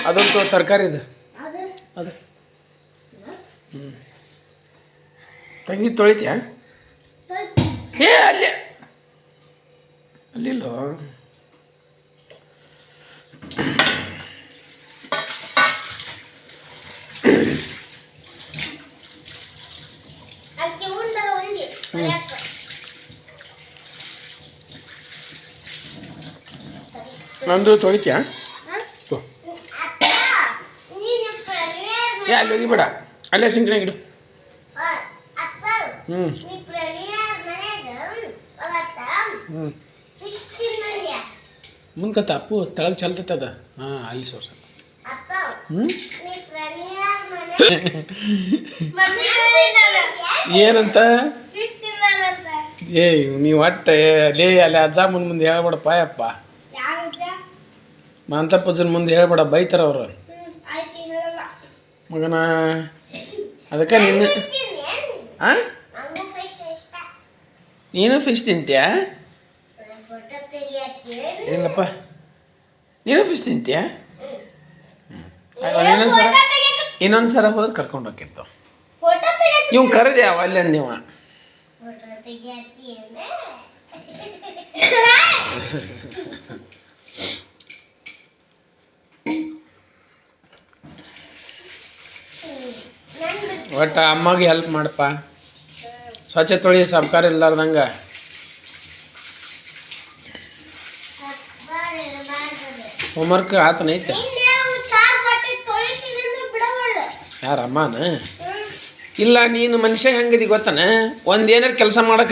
ಅದೊಂದು ತರಕಾರಿ ಇದೆ ಅದು ತಂಗಿ ತೊಳಿತ್ಯಾ ಏ ಅಲ್ಲಿ ಅಲ್ಲಿಲ್ಲೋ ನಂದು ತೊಳಿತ್ಯಾ ಏ ಅಲ್ಲಿ ಹೋಗಿಬೇಡ ಅಲ್ಲೇ ಸಿಂಕ್ನಾಗ ಇಡು ಮುಂದ್ಕತ್ತ ಅಪ್ಪು ತೆಳಗೆ ಚಲ್ತೈತೆ ಅದ ಹಾಂ ಅಲ್ಲಿ ಸೋರ್ಸ ಏನಂತ ಏ ನೀವು ಒಟ್ಟು ಲೇ ಅಲ್ಲಿ ಅಜ್ಜ ಮುಂದೆ ಹೇಳ್ಬೇಡಪ್ಪ ಯಪ್ಪ ಮಾಂತಪ್ಪಜ್ಜನ ಮುಂದೆ ಹೇಳ್ಬೇಡ ಬೈತಾರ ಅವರು ಮಗನ ಅದಕ್ಕೆ ನಿನ್ನ ಹಾಂ ನೀನು ಫಿಶ್ ತಿಂತೀಯಾ ಇಲ್ಲಪ್ಪ ನೀನು ಫಿಶ್ ತಿಂತೀಯಾ ಇನ್ನೊಂದು ಸರ ಹೋದ್ರೆ ಕರ್ಕೊಂಡು ಹೋಗಿರ್ತಾವ ಇವ್ ಕರೆದೆ ಅವ ಅಲ್ಲಿ ಅಂದಿವ ಒಟ್ಟು ಅಮ್ಮಗೆ ಹೆಲ್ಪ್ ಮಾಡಪ್ಪ ಸ್ವಚ್ಛ ತೊಳಿ ಸರ್ಕಾರ ಇಲ್ಲಾರ್ದಂಗೆ ಹೋಮ್ವರ್ಕ್ ಆತನೈತೆ ಯಾರ ಅಮ್ಮನ ಇಲ್ಲ ನೀನು ಮನುಷ್ಯ ಹೆಂಗದಿ ಗೊತ್ತಾನ ಒಂದು ಏನಾರು ಕೆಲಸ ಮಾಡಕ್ಕೆ